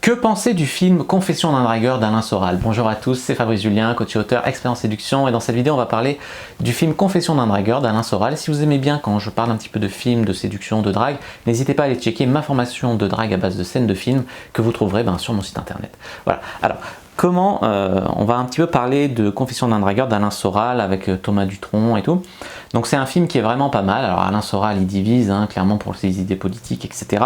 Que penser du film Confessions d'un dragueur d'Alain Soral? Bonjour à tous, c'est Fabrice Julien, coach et auteur, expert en séduction, et dans cette vidéo on va parler du film Confessions d'un dragueur d'Alain Soral. Si vous aimez bien quand je parle un petit peu de films, de séduction, de drague, n'hésitez pas à aller checker ma formation de drague à base de scènes de films que vous trouverez sur mon site internet. Voilà, alors comment on va un petit peu parler de Confessions d'un dragueur d'Alain Soral avec Thomas Dutronc et tout. Donc c'est un film qui est vraiment pas mal. Alors Alain Soral il divise clairement pour ses idées politiques, etc.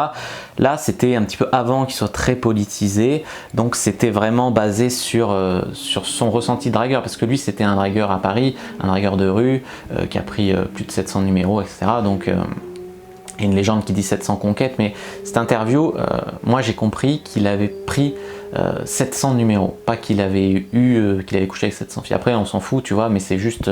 Là c'était un petit peu avant qu'il soit très politisé, donc c'était vraiment basé sur son ressenti de dragueur, parce que lui c'était un dragueur à Paris, un dragueur de rue qui a pris plus de 700 numéros, etc. Donc il y a une légende qui dit 700 conquêtes, mais cette interview, moi j'ai compris qu'il avait pris 700 numéros, pas qu'il avait qu'il avait couché avec 700 filles. Après on s'en fout, tu vois, mais c'est juste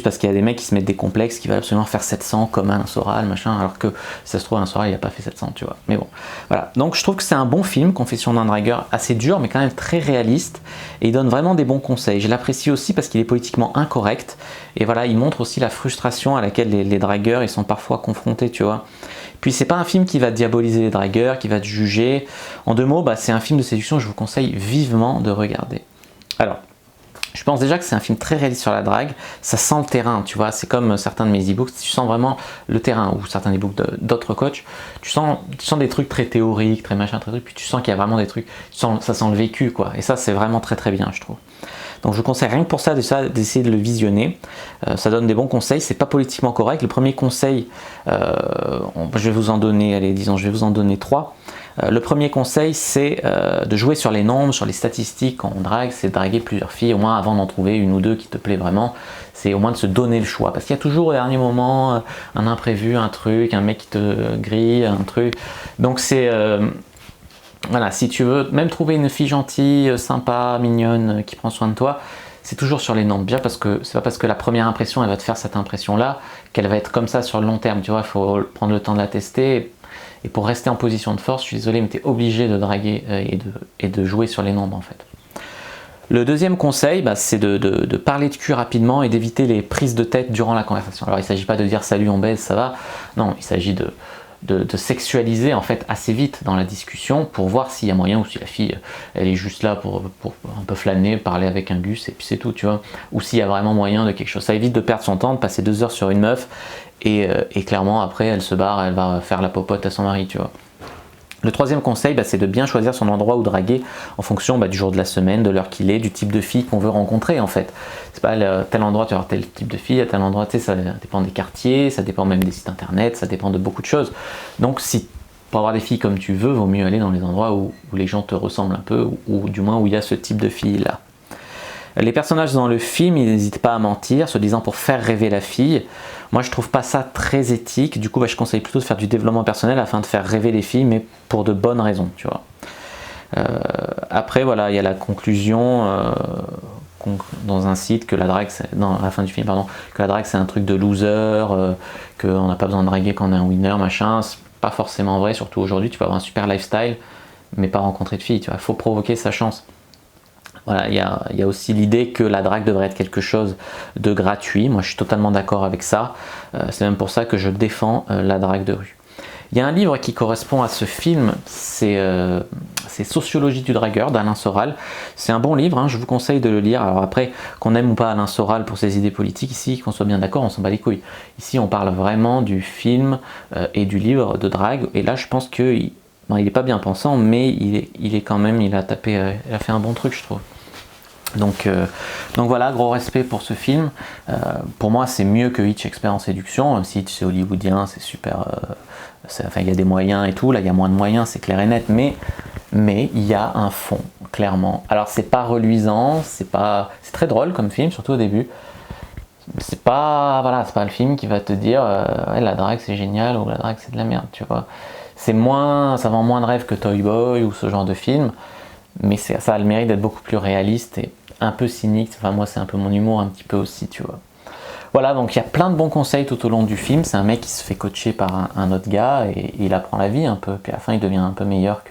parce qu'il y a des mecs qui se mettent des complexes, qui veulent absolument faire 700 comme Alain Soral, machin, alors que ça se trouve Alain Soral il a pas fait 700, tu vois. Mais bon, voilà. Donc je trouve que c'est un bon film, Confessions d'un dragueur, assez dur mais quand même très réaliste, et il donne vraiment des bons conseils. Je l'apprécie aussi parce qu'il est politiquement incorrect, et voilà, il montre aussi la frustration à laquelle les dragueurs ils sont parfois confrontés, tu vois. Puis c'est pas un film qui va diaboliser les dragueurs, qui va te juger. En deux mots, c'est un film de séduction que je vous conseille vivement de regarder. Alors, je pense déjà que c'est un film très réaliste sur la drague, ça sent le terrain, tu vois, c'est comme certains de mes e-books, tu sens vraiment le terrain, ou certains e-books d'autres coachs, tu sens des trucs très théoriques, très machin, très trucs, puis tu sens qu'il y a vraiment des trucs, ça sent le vécu, quoi, et ça c'est vraiment très très bien, je trouve. Donc je vous conseille rien que pour ça d'essayer de le visionner, ça donne des bons conseils, c'est pas politiquement correct. Le premier conseil, je vais vous en donner, allez disons, je vais vous en donner 3. Le premier conseil c'est de jouer sur les nombres, sur les statistiques quand on drague, c'est de draguer plusieurs filles, au moins avant d'en trouver une ou deux qui te plaît vraiment, c'est au moins de se donner le choix, parce qu'il y a toujours au dernier moment un imprévu, un truc, un mec qui te grille, un truc, donc c'est... voilà, si tu veux même trouver une fille gentille, sympa, mignonne, qui prend soin de toi, c'est toujours sur les nombres. Bien, parce que c'est pas parce que la première impression elle va te faire cette impression là qu'elle va être comme ça sur le long terme, tu vois, il faut prendre le temps de la tester, et pour rester en position de force, je suis désolé mais tu es obligé de draguer et de jouer sur les nombres en fait. Le deuxième conseil, c'est de parler de cul rapidement et d'éviter les prises de tête durant la conversation. Alors il ne s'agit pas de dire salut on baise, ça va, non, il s'agit de sexualiser en fait assez vite dans la discussion pour voir s'il y a moyen, ou si la fille elle est juste là pour un peu flâner, parler avec un gus et puis c'est tout, tu vois, ou s'il y a vraiment moyen de quelque chose. Ça évite de perdre son temps, de passer 2 heures sur une meuf et clairement après elle se barre, elle va faire la popote à son mari, tu vois. Le troisième conseil, c'est de bien choisir son endroit où draguer en fonction du jour de la semaine, de l'heure qu'il est, du type de fille qu'on veut rencontrer en fait. C'est pas tel endroit tu vas avoir tel type de fille, à tel endroit, tu sais, ça dépend des quartiers, ça dépend même des sites internet, ça dépend de beaucoup de choses. Donc si pour avoir des filles comme tu veux, vaut mieux aller dans les endroits où les gens te ressemblent un peu, ou du moins où il y a ce type de fille là. Les personnages dans le film, ils n'hésitent pas à mentir, se disant pour faire rêver la fille. Moi, je trouve pas ça très éthique. Du coup, je conseille plutôt de faire du développement personnel afin de faire rêver les filles, mais pour de bonnes raisons, tu vois. Après, voilà, il y a la conclusion dans un site que la drague, dans la fin du film, pardon, que la drague c'est un truc de loser, qu'on n'a pas besoin de draguer quand on est un winner, machin. C'est pas forcément vrai, surtout aujourd'hui. Tu peux avoir un super lifestyle, mais pas rencontrer de filles. Tu vois, il faut provoquer sa chance. Voilà, il y a aussi l'idée que la drague devrait être quelque chose de gratuit. Moi, je suis totalement d'accord avec ça. C'est même pour ça que je défends la drague de rue. Il y a un livre qui correspond à ce film, c'est Sociologie du dragueur d'Alain Soral. C'est un bon livre, je vous conseille de le lire. Alors après, qu'on aime ou pas Alain Soral pour ses idées politiques, ici, qu'on soit bien d'accord, on s'en bat les couilles. Ici, on parle vraiment du film et du livre de drague. Et là, je pense que il n'est pas bien pensant, mais il est quand même, il a fait un bon truc, je trouve. Donc voilà, gros respect pour ce film. Pour moi, c'est mieux que Hitch, expert en séduction, même si Hitch c'est hollywoodien, c'est super. Enfin, il y a des moyens et tout. Là, il y a moins de moyens, c'est clair et net, mais il y a un fond, clairement. Alors, c'est pas reluisant, c'est très drôle comme film, surtout au début. C'est pas le film qui va te dire ouais, la drague c'est génial ou la drague c'est de la merde, tu vois. Ça vend moins de rêves que Toy Boy ou ce genre de film, mais ça a le mérite d'être beaucoup plus réaliste et un peu cynique. Enfin, moi c'est un peu mon humour un petit peu aussi, tu vois. Voilà, donc il y a plein de bons conseils tout au long du film. C'est un mec qui se fait coacher par un autre gars et il apprend la vie un peu, puis à la fin il devient un peu meilleur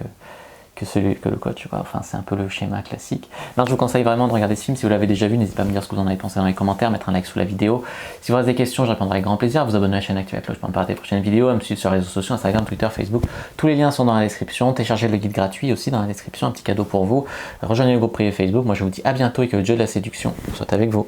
que que le coach, quoi. Enfin, c'est un peu le schéma classique. Non, je vous conseille vraiment de regarder ce film. Si vous l'avez déjà vu, n'hésitez pas à me dire ce que vous en avez pensé dans les commentaires, mettre un like sous la vidéo. Si vous avez des questions, je répondrai avec grand plaisir. Vous abonner à la chaîne, activez la cloche pour ne pas rater les prochaines vidéos, à me suivre sur les réseaux sociaux, Instagram, Twitter, Facebook. Tous les liens sont dans la description. Téléchargez le guide gratuit aussi dans la description, un petit cadeau pour vous. Rejoignez le groupe privé Facebook. Moi, je vous dis à bientôt et que le jeu de la séduction soit avec vous.